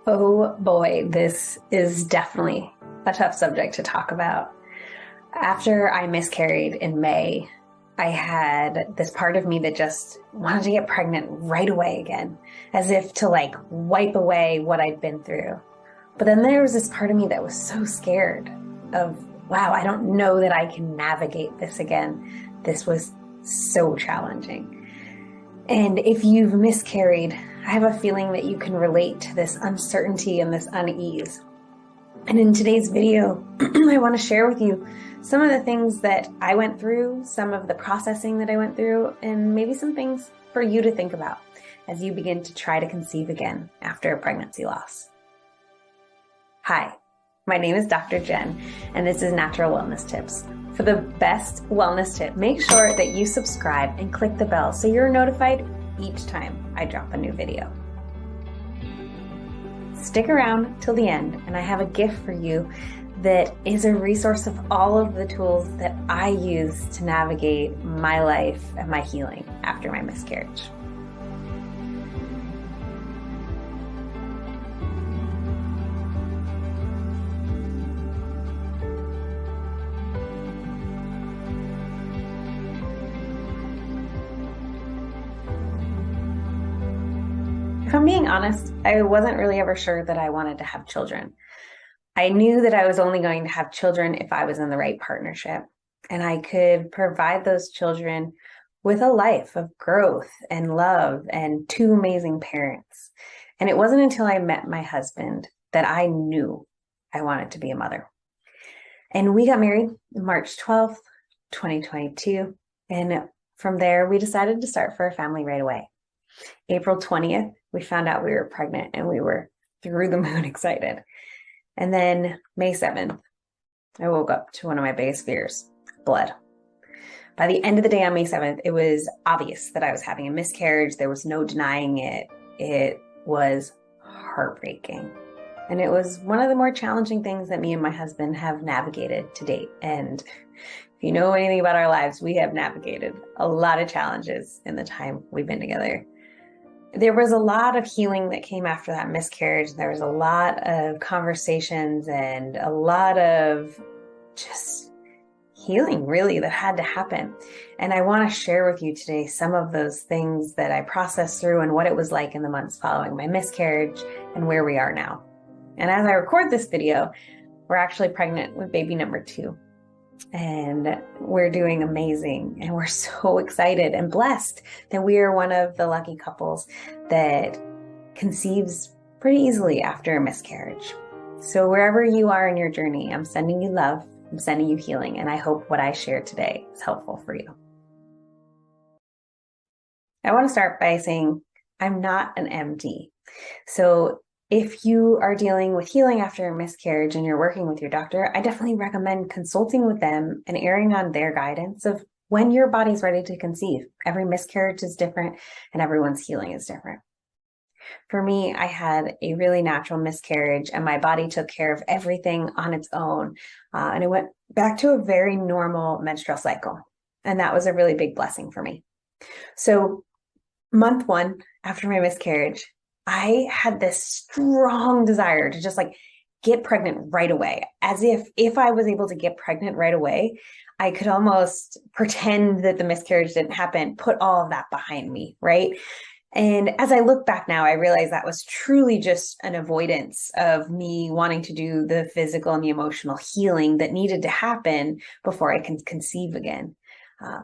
Oh boy, this is definitely a tough subject to talk about. After I miscarried in May, I had this part of me that just wanted to get pregnant right away again, as if to like wipe away what I'd been through. But then there was this part of me that was so scared of, wow, I don't know that I can navigate this again. This was so challenging. And if you've miscarried, I have a feeling that you can relate to this uncertainty and this unease. And in today's video, I want to share with you some of the things that I went through, some of the processing that I went through, and maybe some things for you to think about as you begin to try to conceive again after a pregnancy loss. Hi, my name is Dr. Jen, and this is Natural Wellness Tips. For the best wellness tip, make sure that you subscribe and click the bell so you're notified each time I drop a new video. Stick around till the end, and I have a gift for you that is a resource of all of the tools that I use to navigate my life and my healing after my miscarriage. If I'm being honest, I wasn't really ever sure that I wanted to have children. I knew that I was only going to have children if I was in the right partnership, and I could provide those children with a life of growth and love and two amazing parents. And it wasn't until I met my husband that I knew I wanted to be a mother. And we got married March 12th, 2022. And from there, we decided to start for a family right away. April 20th, we found out we were pregnant, and we were through the moon excited. And then May 7th, I woke up to one of my biggest fears, blood. By the end of the day on May 7th, it was obvious that I was having a miscarriage. There was no denying it. It was heartbreaking. And it was one of the more challenging things that me and my husband have navigated to date. And if you know anything about our lives, we have navigated a lot of challenges in the time we've been together. There was a lot of healing that came after that miscarriage. There was a lot of conversations and a lot of just healing really that had to happen. And I want to share with you today some of those things that I processed through and what it was like in the months following my miscarriage and where we are now. And as I record this video, we're actually pregnant with baby number 2. And we're doing amazing, and we're so excited and blessed that we are one of the lucky couples that conceives pretty easily after a miscarriage. So wherever you are in your journey, I'm sending you love, I'm sending you healing, and I hope what I share today is helpful for you. I want to start by saying I'm not an MD. So if you are dealing with healing after a miscarriage and you're working with your doctor, I definitely recommend consulting with them and erring on their guidance of when your body's ready to conceive. Every miscarriage is different and everyone's healing is different. For me, I had a really natural miscarriage and my body took care of everything on its own. And it went back to a very normal menstrual cycle. And that was a really big blessing for me. So month 1 after my miscarriage, I had this strong desire to just like get pregnant right away, as if I was able to get pregnant right away, I could almost pretend that the miscarriage didn't happen, put all of that behind me, right? And as I look back now, I realize that was truly just an avoidance of me wanting to do the physical and the emotional healing that needed to happen before I can conceive again.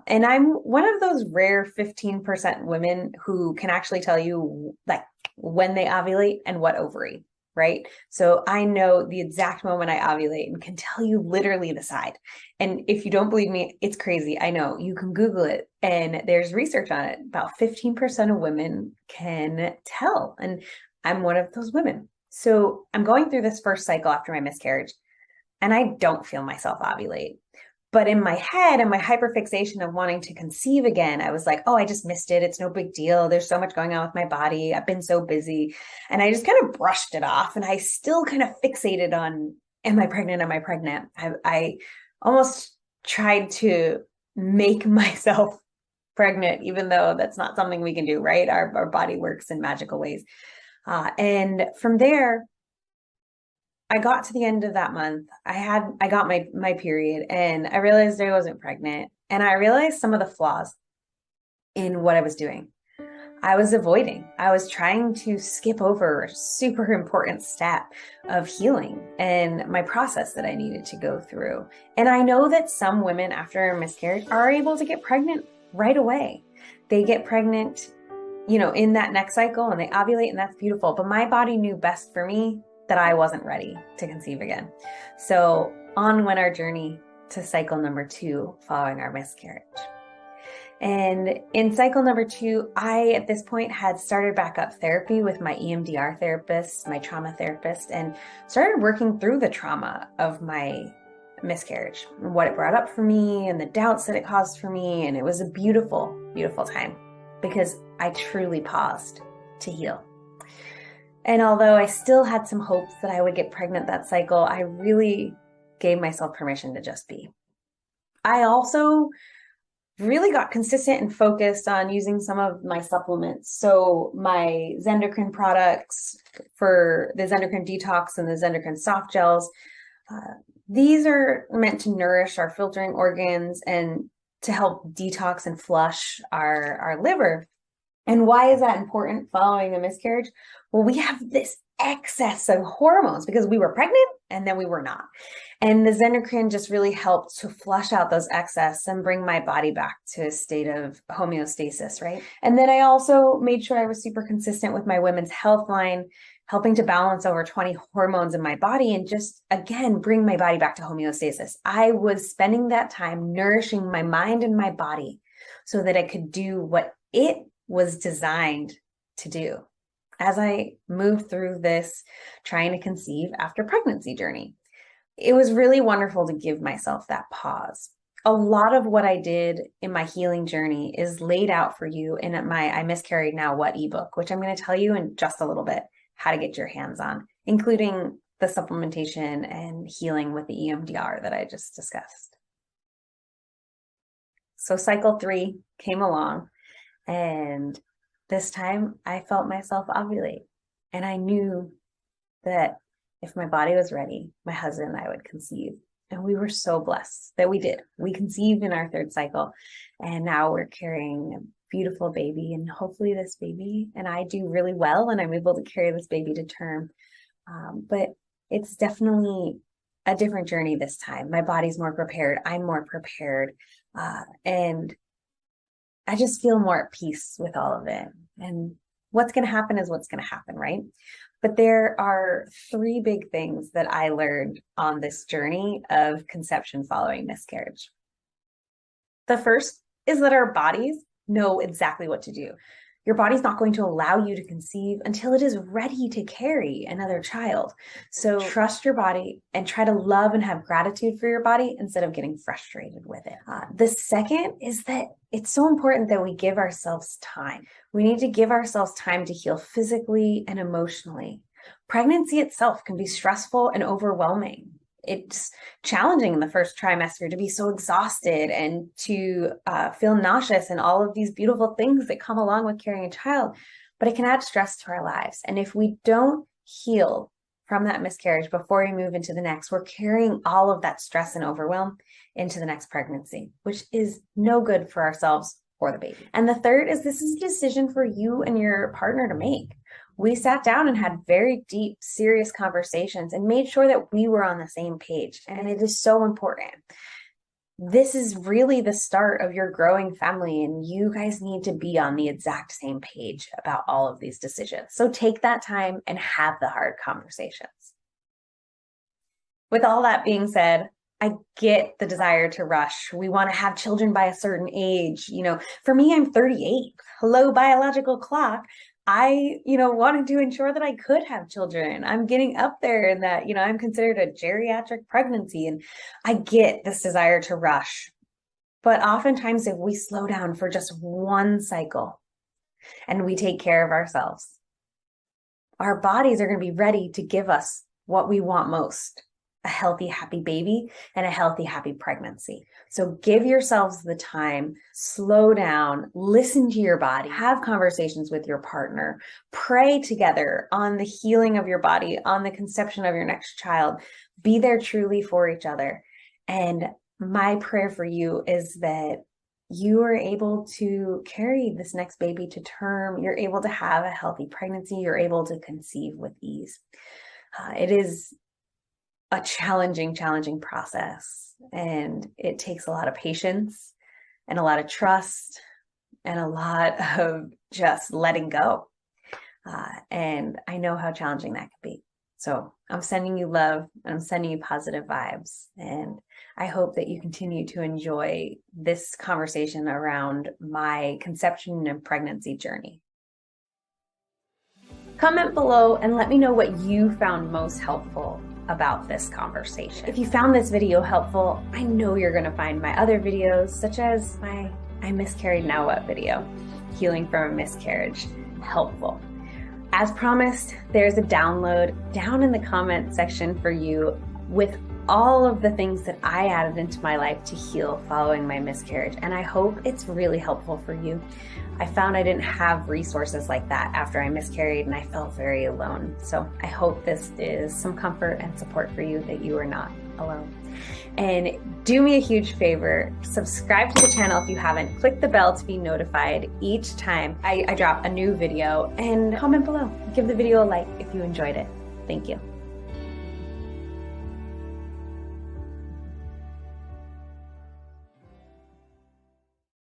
And I'm one of those rare 15% women who can actually tell you like when they ovulate and what ovary, right? So I know the exact moment I ovulate and can tell you literally the side. And if you don't believe me, it's crazy. I know, you can Google it and there's research on it. About 15% of women can tell. And I'm one of those women. So I'm going through this first cycle after my miscarriage and I don't feel myself ovulate. But in my head and my hyperfixation of wanting to conceive again, I was like, oh, I just missed it. It's no big deal. There's so much going on with my body. I've been so busy. And I just kind of brushed it off. And I still kind of fixated on, am I pregnant? Am I pregnant? I almost tried to make myself pregnant, even though that's not something we can do, right? Our body works in magical ways. And from there, I got to the end of that month. I got my period, and I realized I wasn't pregnant. And I realized some of the flaws in what I was doing. I was avoiding. I was trying to skip over a super important step of healing and my process that I needed to go through. And I know that some women after a miscarriage are able to get pregnant right away. They get pregnant, in that next cycle, and they ovulate, and that's beautiful. But my body knew best for me that I wasn't ready to conceive again. So on went our journey to cycle number 2 following our miscarriage. And in cycle number 2, I, at this point, had started back up therapy with my EMDR therapist, my trauma therapist, and started working through the trauma of my miscarriage and what it brought up for me and the doubts that it caused for me. And it was a beautiful, beautiful time because I truly paused to heal. And although I still had some hopes that I would get pregnant that cycle, I really gave myself permission to just be. I also really got consistent and focused on using some of my supplements. So my Zendocrine products for the Zendocrine Detox and the Zendocrine Soft Gels, these are meant to nourish our filtering organs and to help detox and flush our liver. And why is that important following a miscarriage? Well, we have this excess of hormones because we were pregnant and then we were not. And the Zendocrine just really helped to flush out those excess and bring my body back to a state of homeostasis, right? And then I also made sure I was super consistent with my women's health line, helping to balance over 20 hormones in my body and just, again, bring my body back to homeostasis. I was spending that time nourishing my mind and my body so that I could do what it was designed to do as I moved through this trying to conceive after pregnancy journey. It was really wonderful to give myself that pause. A lot of what I did in my healing journey is laid out for you in my I Miscarried Now What ebook, which I'm going to tell you in just a little bit how to get your hands on, including the supplementation and healing with the EMDR that I just discussed. So cycle 3 came along, and this time I felt myself ovulate, and I knew that if my body was ready, my husband and I would conceive. And we were so blessed that we did. We conceived in our 3rd cycle, and now we're carrying a beautiful baby, and hopefully this baby and I do really well, and I'm able to carry this baby to term. But it's definitely a different journey this time. My body's more prepared. I'm more prepared. And I just feel more at peace with all of it. And what's going to happen is what's going to happen, right? But there are 3 big things that I learned on this journey of conception following miscarriage. The first is that our bodies know exactly what to do. Your body's not going to allow you to conceive until it is ready to carry another child. So trust your body and try to love and have gratitude for your body instead of getting frustrated with it. The second is that it's so important that we give ourselves time. We need to give ourselves time to heal physically and emotionally. Pregnancy itself can be stressful and overwhelming. It's challenging in the first trimester to be so exhausted and to feel nauseous and all of these beautiful things that come along with carrying a child, but it can add stress to our lives. And if we don't heal from that miscarriage before we move into the next, we're carrying all of that stress and overwhelm into the next pregnancy, which is no good for ourselves or the baby. And the third is this is a decision for you and your partner to make. We sat down and had very deep, serious conversations and made sure that we were on the same page. And it is so important. This is really the start of your growing family, and you guys need to be on the exact same page about all of these decisions. So take that time and have the hard conversations. With all that being said, I get the desire to rush. We want to have children by a certain age. For me, I'm 38. Hello, biological clock. I, wanted to ensure that I could have children. I'm getting up there in that, I'm considered a geriatric pregnancy, and I get this desire to rush. But oftentimes if we slow down for just one cycle and we take care of ourselves, our bodies are going to be ready to give us what we want most a healthy, happy baby and a healthy, happy pregnancy. So give yourselves the time, slow down, listen to your body, have conversations with your partner, pray together on the healing of your body, on the conception of your next child. Be there truly for each other. And my prayer for you is that you are able to carry this next baby to term. You're able to have a healthy pregnancy. You're able to conceive with ease. It is a challenging process, and it takes a lot of patience and a lot of trust and a lot of just letting go. And I know how challenging that can be. So I'm sending you love and I'm sending you positive vibes. And I hope that you continue to enjoy this conversation around my conception and pregnancy journey. Comment below and let me know what you found most helpful about this conversation. If you found this video helpful, I know you're going to find my other videos, such as my I Miscarried Now What video, Healing from a Miscarriage, helpful. As promised, there's a download down in the comment section for you with all of the things that I added into my life to heal following my miscarriage. And I hope it's really helpful for you. I found I didn't have resources like that after I miscarried, and I felt very alone. So I hope this is some comfort and support for you, that you are not alone. And do me a huge favor, subscribe to the channel if you haven't. Click the bell to be notified each time I drop a new video, and comment below. Give the video a like if you enjoyed it. Thank you.